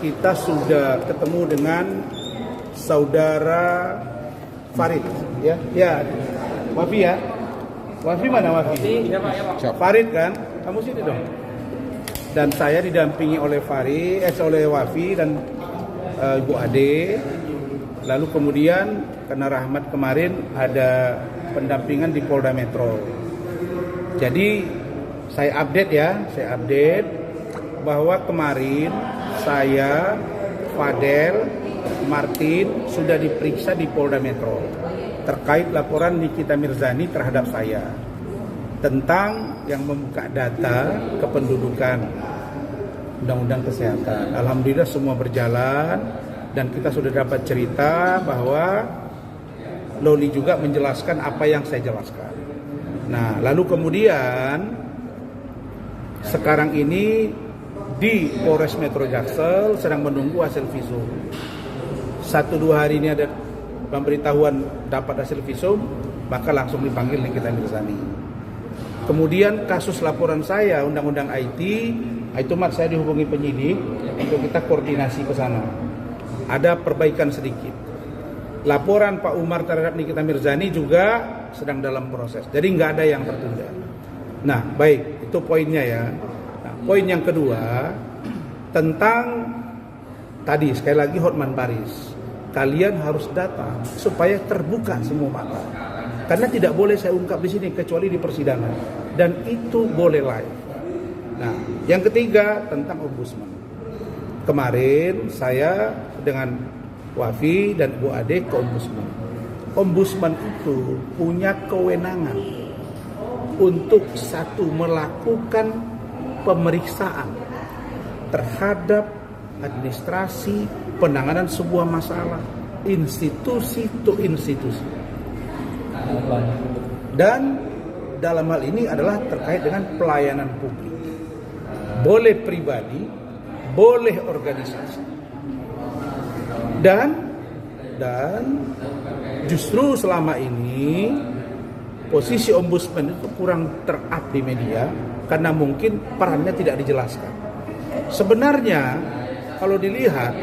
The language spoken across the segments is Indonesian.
kita sudah ketemu dengan saudara Farid, ya, Wafi ya, Wafi mana Wafi? Farid kan, kamu sini dong. Dan saya didampingi oleh Farid, oleh Wafi dan Ibu Ade. Lalu kemudian karena Rahmat kemarin ada pendampingan di Polda Metro. Jadi saya update bahwa kemarin saya, Fadel, Martin sudah diperiksa di Polda Metro terkait laporan Nikita Mirzani terhadap saya tentang yang membuka data kependudukan Undang-Undang Kesehatan. Alhamdulillah semua berjalan dan kita sudah dapat cerita bahwa Loli juga menjelaskan apa yang saya jelaskan. Nah, lalu kemudian sekarang ini di Polres Metro Jaksel sedang menunggu hasil visum. 1-2 hari ini ada pemberitahuan dapat hasil visum, maka langsung dipanggil Nikita Mirzani. Kemudian kasus laporan saya Undang-Undang IT, itu saya dihubungi penyidik untuk kita koordinasi ke sana. Ada perbaikan sedikit. Laporan Pak Umar terhadap Nikita Mirzani juga sedang dalam proses. Jadi nggak ada yang tertunda. Nah, baik, itu poinnya ya. Nah, poin yang kedua tentang tadi sekali lagi Hotman Paris. Kalian harus datang supaya terbuka semua mata. Karena tidak boleh saya ungkap di sini kecuali di persidangan. Dan itu boleh live. Nah, yang ketiga tentang ombudsman. Kemarin saya dengan Wafi dan Bu Ade ke ombudsman. Ombudsman itu punya kewenangan untuk melakukan pemeriksaan terhadap administrasi penanganan sebuah masalah institusi to institusi. Dan dalam hal ini adalah terkait dengan pelayanan publik. Boleh pribadi, boleh organisasi. Dan justru selama ini posisi ombudsman itu kurang ter-up di media karena mungkin perannya tidak dijelaskan. Sebenarnya kalau dilihat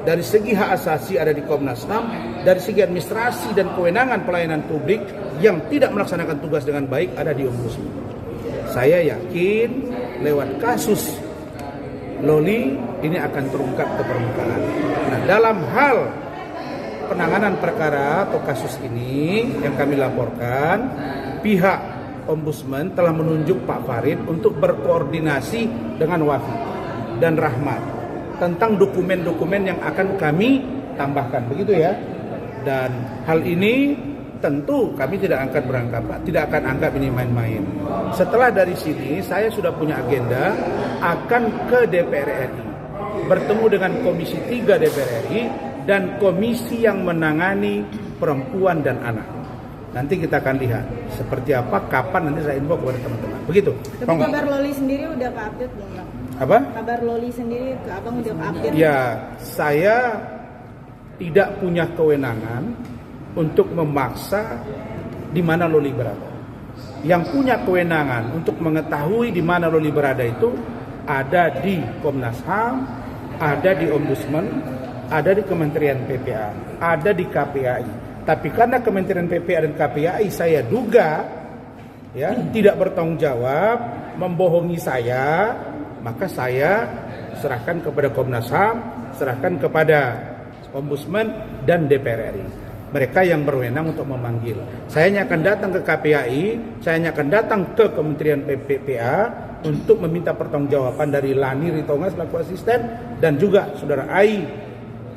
dari segi hak asasi ada di Komnas HAM, dari segi administrasi dan kewenangan pelayanan publik yang tidak melaksanakan tugas dengan baik ada di ombudsman. Saya yakin lewat kasus Loli ini akan terungkap ke permukaan. Nah, dalam hal penanganan perkara atau kasus ini yang kami laporkan, pihak ombudsman telah menunjuk Pak Farid untuk berkoordinasi dengan Wafi dan Rahmat tentang dokumen-dokumen yang akan kami tambahkan, begitu ya. Dan hal ini tentu kami tidak akan anggap ini main-main. Setelah dari sini saya sudah punya agenda akan ke DPR RI, bertemu dengan Komisi 3 DPR RI dan komisi yang menangani perempuan dan anak. Nanti kita akan lihat seperti apa, kapan nanti saya info kepada teman-teman. Begitu. Tapi kabar Loli sendiri udah ke-update belum, Bang? Apa? Kabar Loli sendiri ke Abang udah ke-update? Ya, saya tidak punya kewenangan untuk memaksa di mana Loli berada. Yang punya kewenangan untuk mengetahui di mana Loli berada itu ada di Komnas HAM, ada di Ombudsman, ada di Kementerian PPA, ada di KPAI. Tapi karena Kementerian PPA dan KPAI saya duga ya tidak bertanggung jawab, membohongi saya, maka saya serahkan kepada Komnas HAM, serahkan kepada Ombudsman dan DPR RI. Mereka yang berwenang untuk memanggil. Saya hanya akan datang ke KPAI, saya hanya akan datang ke Kementerian PPA untuk meminta pertanggungjawaban dari Lani Ritonga selaku asisten dan juga Saudara Ai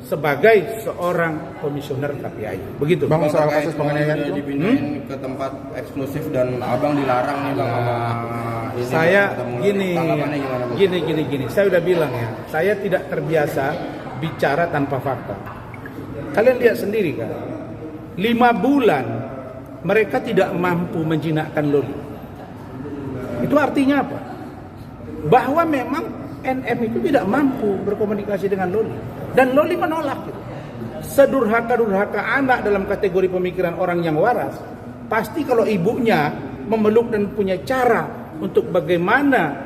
sebagai seorang komisioner KPAI. Begitu. Bang, soal kasus penganiayaan itu dipindahin ke tempat eksklusif dan Abang dilarang nih Bang. Saya gini. Saya udah bilang ya, saya tidak terbiasa bicara tanpa fakta. Kalian lihat sendiri kan, 5 bulan mereka tidak mampu menjinakkan Loli. Itu artinya apa? Bahwa memang NM itu tidak mampu berkomunikasi dengan Loli. Dan Loli menolak. Sedurhaka-durhaka anak dalam kategori pemikiran orang yang waras. Pasti kalau ibunya memeluk dan punya cara untuk bagaimana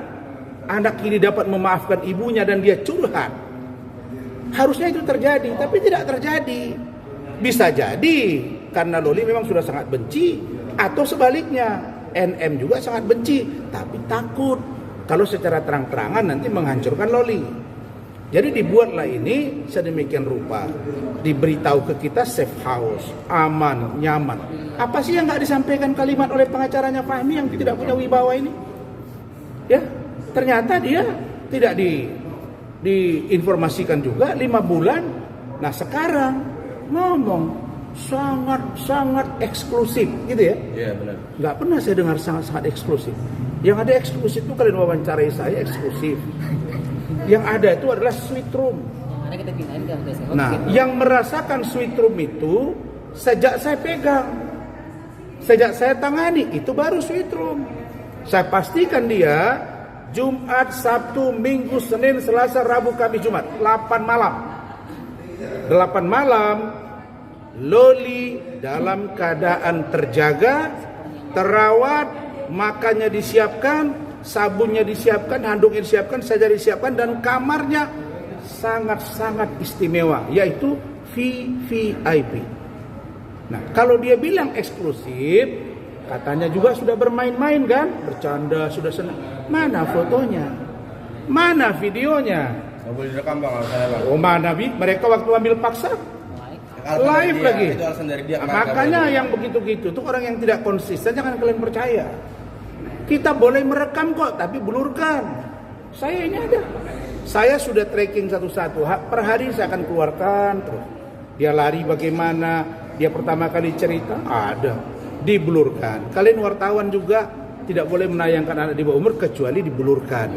anak ini dapat memaafkan ibunya dan dia curhat. Harusnya itu terjadi, tapi tidak terjadi. Bisa jadi karena Loli memang sudah sangat benci, atau sebaliknya NM juga sangat benci, tapi takut kalau secara terang-terangan nanti menghancurkan Loli. Jadi dibuatlah ini sedemikian rupa, diberitahu ke kita safe house, aman, nyaman. Apa sih yang nggak disampaikan kalimat oleh pengacaranya Fahmi yang tidak punya wibawa ini? Ya, ternyata dia tidak diinformasikan juga 5 bulan. Nah sekarang ngomong sangat eksklusif gitu ya? Iya benar. Nggak pernah saya dengar sangat eksklusif. Yang ada eksklusif itu kalian wawancarai saya eksklusif. Yang ada itu adalah sweet room. Nah, yang merasakan sweet room itu sejak saya pegang, sejak saya tangani, itu baru sweet room. Saya pastikan dia Jumat, Sabtu, Minggu, Senin, Selasa, Rabu, Kamis, Jumat 8 malam. 8 malam Loli dalam keadaan terjaga, terawat, makannya disiapkan, sabunnya disiapkan, handuknya disiapkan, sajadah disiapkan, dan kamarnya sangat-sangat istimewa, yaitu VIP. Nah, kalau dia bilang eksklusif, katanya juga sudah bermain-main kan, bercanda, sudah senang. Mana fotonya? Mana videonya? Nggak boleh direkam bang, kalau saya bang. Oh mana mereka waktu ambil paksa? Live dia, lagi. Itu alasan dari dia. Makanya yang begitu-gitu tuh orang yang tidak konsisten, jangan kalian percaya. Kita boleh merekam kok, tapi blurkan. Saya ini ada. Saya sudah tracking satu-satu. Per hari saya akan keluarkan terus. Dia lari bagaimana, dia pertama kali cerita, ada. Diblurkan. Kalian wartawan juga tidak boleh menayangkan anak di bawah umur kecuali diblurkan.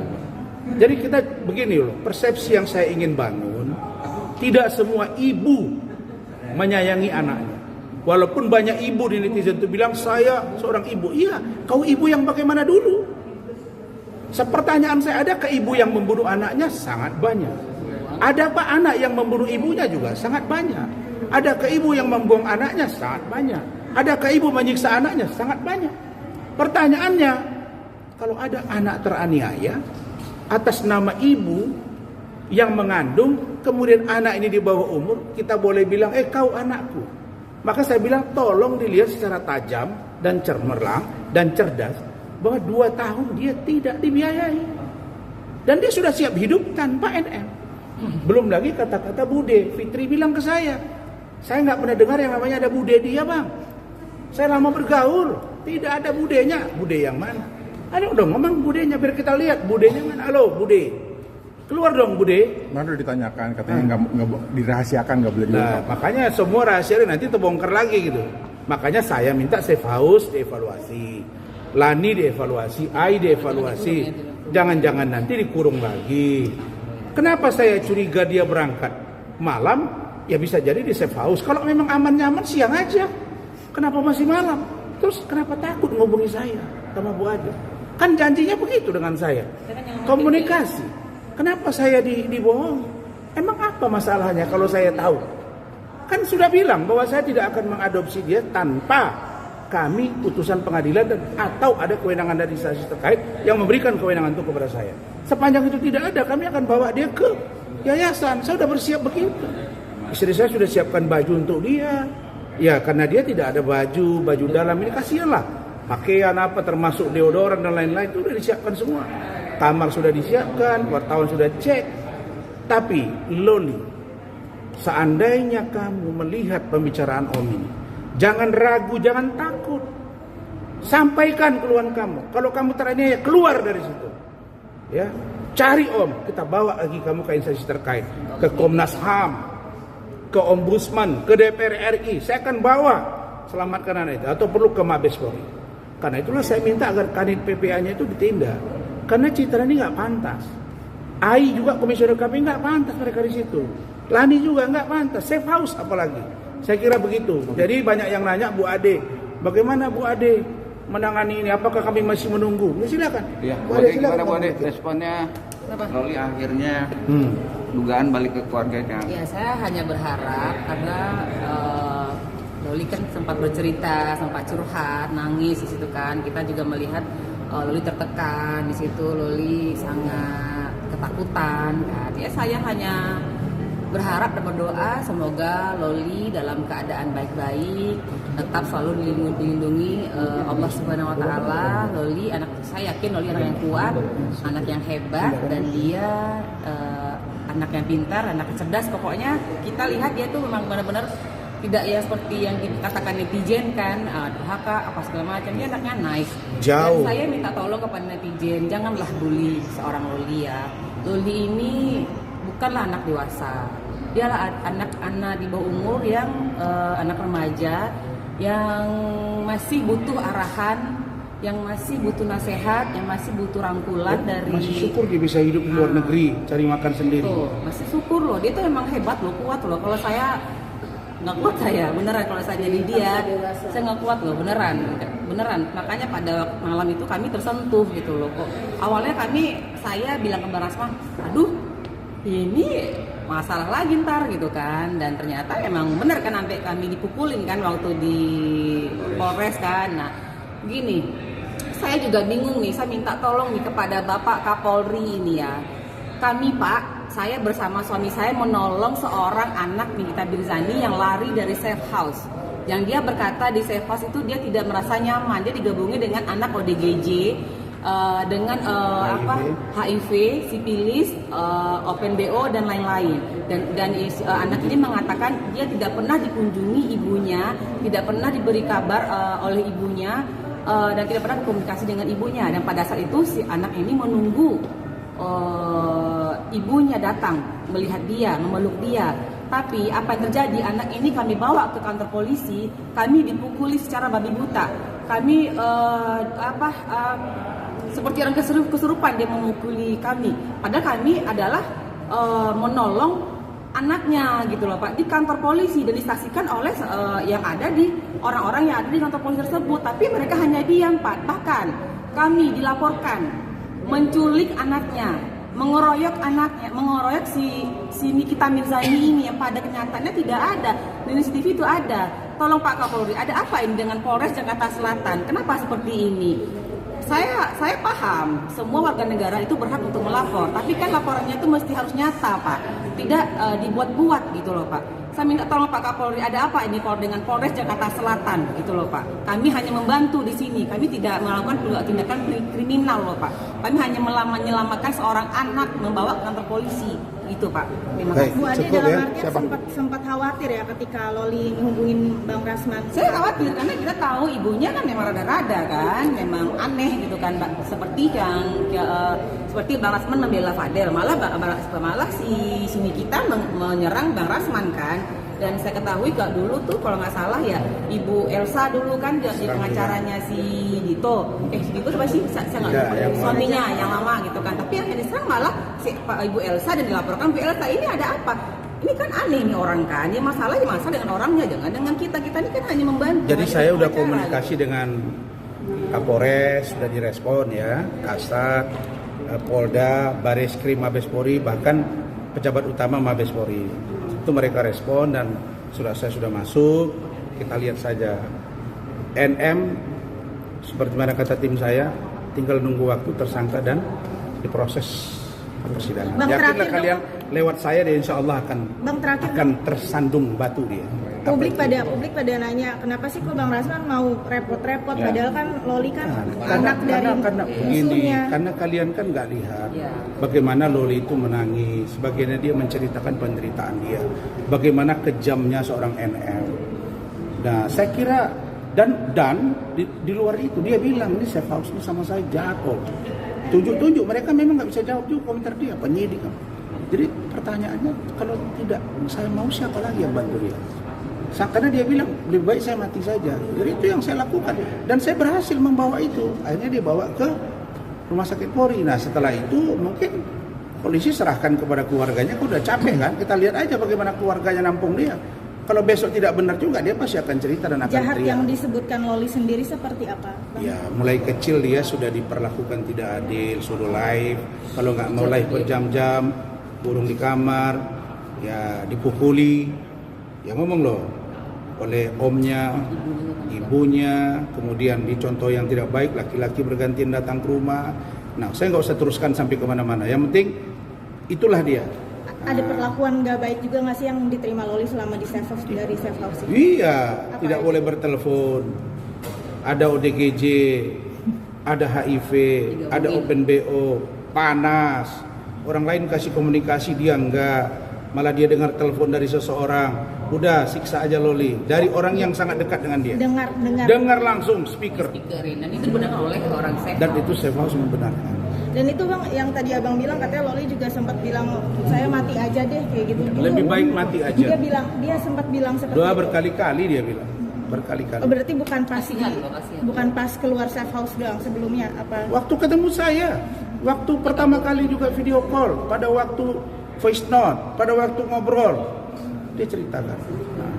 Jadi kita begini loh, persepsi yang saya ingin bangun, tidak semua ibu menyayangi anaknya. Walaupun banyak ibu di netizen itu bilang saya seorang ibu. Iya, kau ibu yang bagaimana dulu? Pertanyaan saya, ada ke ibu yang membunuh anaknya? Sangat banyak. Ada pak anak yang membunuh ibunya juga? Sangat banyak. Ada ke ibu yang membuang anaknya? Sangat banyak. Ada ke ibu menyiksa anaknya? Sangat banyak. Pertanyaannya, kalau ada anak teraniaya atas nama ibu yang mengandung, kemudian anak ini di bawah umur, kita boleh bilang, kau anakku. Maka saya bilang, tolong dilihat secara tajam dan cemerlang dan cerdas, bahwa 2 tahun dia tidak dibiayai. Dan dia sudah siap hidup tanpa NM. Belum lagi kata-kata bude. Fitri bilang ke saya nggak pernah dengar yang namanya ada bude dia bang. Saya lama bergaul, tidak ada budenya. Bude yang mana? Ada dong, ngomong budenya biar kita lihat. Budenya mana? Halo, bude. Keluar dong, bude. Baru ditanyakan, katanya nggak dirahasiakan, nggak boleh diungkap. Nah, makanya semua rahasia nanti terbongkar lagi gitu. Makanya saya minta safe house dievaluasi, Lani dievaluasi, Ai dievaluasi. Jangan-jangan nanti dikurung lagi. Kenapa saya curiga dia berangkat malam? Ya bisa jadi di safe house. Kalau memang aman-nyaman siang aja. Kenapa masih malam? Terus kenapa takut ngubungi saya sama Bu Ade? Kan janjinya begitu dengan saya. Komunikasi. Kenapa saya dibohong? Emang apa masalahnya kalau saya tahu? Kan sudah bilang bahwa saya tidak akan mengadopsi dia tanpa kami putusan pengadilan atau ada kewenangan dari instansi terkait yang memberikan kewenangan itu kepada saya. Sepanjang itu tidak ada, kami akan bawa dia ke yayasan. Saya sudah bersiap begitu. Istri saya sudah siapkan baju untuk dia. Ya karena dia tidak ada baju dalam ini, kasihanlah. Pakaian apa termasuk deodoran dan lain-lain itu sudah disiapkan semua. Kamar sudah disiapkan, wartawan sudah cek. Tapi Loli, seandainya kamu melihat pembicaraan Om ini, jangan ragu, jangan takut. Sampaikan keluhan kamu. Kalau kamu teraniaya, keluar dari situ. Ya, cari Om, kita bawa lagi kamu ke instansi terkait, ke Komnas HAM, ke Ombudsman, ke DPR RI. Saya akan bawa, selamatkan anak itu, atau perlu ke Mabes Polri. Karena itulah saya minta agar kanit PPA-nya itu ditindak. Karena citra ini nggak pantas. Ai juga komisioner KPI nggak pantas mereka di situ. Lani juga nggak pantas. Safe house apalagi. Saya kira begitu. Jadi banyak yang nanya Bu Ade, bagaimana Bu Ade menangani ini? Apakah kami masih menunggu? Ya, silakan. Ya, Bu Ade, silakan. gimana Bu Ade responnya? Loli akhirnya dugaan balik ke keluarganya. Ya saya hanya berharap karena Loli kan sempat bercerita, sempat curhat, nangis di situ kan. Kita juga melihat Loli tertekan di situ, Loli sangat ketakutan kan. Ya saya hanya berharap dan berdoa semoga Loli dalam keadaan baik-baik, tetap selalu dilindungi Allah Subhanahu Wa Taala. Loli saya yakin Loli anak yang kuat, anak yang hebat, dan dia anak yang pintar, anak yang cerdas. Pokoknya kita lihat dia tuh memang benar-benar tidak ya seperti yang dikatakan netizen kan, durhaka apa segala macam. Dia anaknya nice. Jauh. Dan saya minta tolong kepada netizen, janganlah bully seorang Loli ya. Loli ini bukanlah anak dewasa. Dialah anak-anak di bawah umur yang anak remaja yang masih butuh arahan, yang masih butuh nasihat, yang masih butuh rangkulan dari. Masih syukur dia bisa hidup di luar negeri, cari makan sendiri. Tuh, masih syukur loh. Dia tuh emang hebat loh, kuat loh. Kalau saya nggak kuat, saya beneran kalau saya jadi dia, saya nggak kuat loh, beneran. Makanya pada malam itu kami tersentuh gitu loh. Kok awalnya saya bilang ke Bang Rasman, aduh ini masalah lagi ntar gitu kan, dan ternyata emang bener kan, sampai kami dipukulin kan waktu di Polres kan. Nah gini, saya juga bingung nih, saya minta tolong nih kepada Bapak Kapolri ini ya. Kami Pak, saya bersama suami saya menolong seorang anak Nikita Mirzani yang lari dari safe house. Yang dia berkata di safe house itu dia tidak merasa nyaman, dia digabungi dengan anak ODGJ, dengan HIV, sipilis, open BO dan lain-lain. Dan anak ini mengatakan dia tidak pernah dikunjungi ibunya, tidak pernah diberi kabar oleh ibunya, dan tidak pernah berkomunikasi dengan ibunya. Dan pada saat itu si anak ini menunggu ibunya datang melihat dia, memeluk dia. Tapi apa yang terjadi, anak ini kami bawa ke kantor polisi, kami dipukuli secara babi buta. Kami seperti orang kesurupan dia memukuli kami. Padahal kami adalah menolong anaknya gitu loh Pak, di kantor polisi, dan disaksikan oleh yang ada di orang-orang yang ada di kantor polisi tersebut. Tapi mereka hanya diam Pak. Bahkan kami dilaporkan menculik anaknya, mengeroyok anaknya, mengeroyok si Nikita Mirzani ini yang pada kenyataannya tidak ada. Di CCTV itu ada. Tolong Pak Kapolri, ada apa ini dengan Polres Jakarta Selatan? Kenapa seperti ini? Saya paham semua warga negara itu berhak untuk melapor, tapi kan laporannya itu mesti harus nyata Pak, tidak dibuat-buat gitu loh Pak. Saya minta tolong Pak Kapolri, ada apa ini dengan Polres Jakarta Selatan gitu loh Pak. Kami hanya membantu di sini, kami tidak melakukan tindakan kriminal loh Pak. Kami hanya menyelamatkan seorang anak, membawa ke kantor polisi gitu Pak. Terima kasih. Bu Ade dalam artian sempat khawatir ya ketika Loli hubungin Bang Rasman. Saya khawatir karena kita tahu ibunya kan memang rada-rada kan, memang aneh gitu kan, seperti seperti Bang Rasman membela Fadel, malah si Nikita menyerang Bang Rasman kan. Dan saya ketahui kak dulu tuh kalau nggak salah ya Ibu Elsa dulu kan jadi pengacaranya si Dito. Si Dito siapa sih? Saya nggak tahu. Suaminya yang lama gitu kan. Tapi yang diserang malah Ibu Elsa, dan dilaporkan Bu Elsa, ini ada apa? Ini kan aneh nih orang kan. Ya masalah dengan orangnya, jangan dengan kita. Kita ini kan hanya membantu. Jadi saya udah komunikasi dengan Kapolres, sudah direspon ya, Kasat, Polda, Bareskrim, Mabespori, bahkan pejabat utama Mabespori. Itu mereka respon, dan saya sudah masuk. Kita lihat saja. NM seperti mana kata tim saya, tinggal nunggu waktu tersangka dan diproses persidangan. Yakinlah kalian lewat saya deh, insya Allah akan tersandung batu dia. Publik pada nanya, kenapa sih kok Bang Rasman mau repot-repot, padahal kan Loli kan anak dari musuhnya. Karena kalian kan nggak lihat bagaimana Loli itu menangis, bagaimana dia menceritakan penderitaan dia, bagaimana kejamnya seorang NM. Nah, saya kira dan di luar itu dia bilang, ini safe house ini sama saya jatuh. Tunjuk mereka memang nggak bisa jawab juga komentar dia, penyidik. Jadi pertanyaannya, kalau tidak saya mau, siapa lagi yang bantu dia? Karena dia bilang lebih baik saya mati saja. Jadi itu yang saya lakukan, dan saya berhasil membawa itu. Akhirnya dia bawa ke rumah sakit Polri. Nah setelah itu mungkin polisi serahkan kepada keluarganya. Kok udah capek kan? Kita lihat aja bagaimana keluarganya nampung dia. Kalau besok tidak benar juga, dia pasti akan cerita dan akan jahat teriak. Yang disebutkan Loli sendiri seperti apa, Bang? Ya mulai kecil dia sudah diperlakukan tidak adil, suruh live. Kalau nggak mau live berjam-jam, kurung di kamar, ya dipukuli. Ya ngomong loh, oleh omnya, ibunya, kemudian dicontoh yang tidak baik, laki-laki bergantian datang ke rumah. Nah, saya nggak usah teruskan sampai kemana-mana. Yang penting itulah dia. ada perlakuan nggak baik juga nggak sih yang diterima Loli selama di safe house dari safe house ini? Iya, tidak aja? boleh bertelepon. Ada ODGJ, ada HIV, ada open BO, panas. Orang lain kasih komunikasi dia enggak. Malah dia dengar telepon dari seseorang. Udah siksa aja Loli. Dari orang yang sangat dekat dengan dia. Dengar langsung speaker. Dan itu dibenarkan oleh orang safe Dan house. itu safe house membenarkan. Dan itu Bang yang tadi Abang bilang katanya Loli juga sempat bilang saya mati aja deh kayak gitu. Lebih baik mati aja. Dia sempat bilang seperti Doa itu. berkali-kali dia bilang. Berkali-kali. Oh, berarti bukan pas Kasihan loh, kasihan. bukan pas keluar safe house doang, sebelumnya apa? Waktu ketemu saya, waktu pertama kali juga video call, pada waktu voice note, pada waktu ngobrol, dia ceritakan.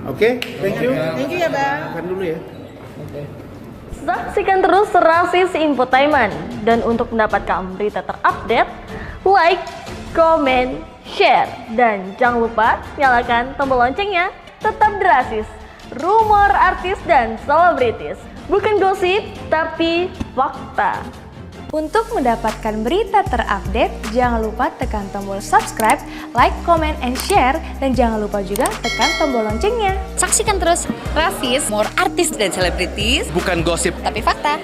Oke, thank you. Thank you ya Bang. Makan dulu ya. Saksikan terus Rasis Infotainment. Dan untuk mendapatkan berita terupdate, like, comment, share. Dan jangan lupa nyalakan tombol loncengnya. Tetap Rasis, rumor artis dan selebritis. Bukan gosip, tapi fakta. Untuk mendapatkan berita terupdate, jangan lupa tekan tombol subscribe, like, comment, and share. Dan jangan lupa juga tekan tombol loncengnya. Saksikan terus Rasis, more artis dan selebritis. Bukan gosip. Tapi fakta.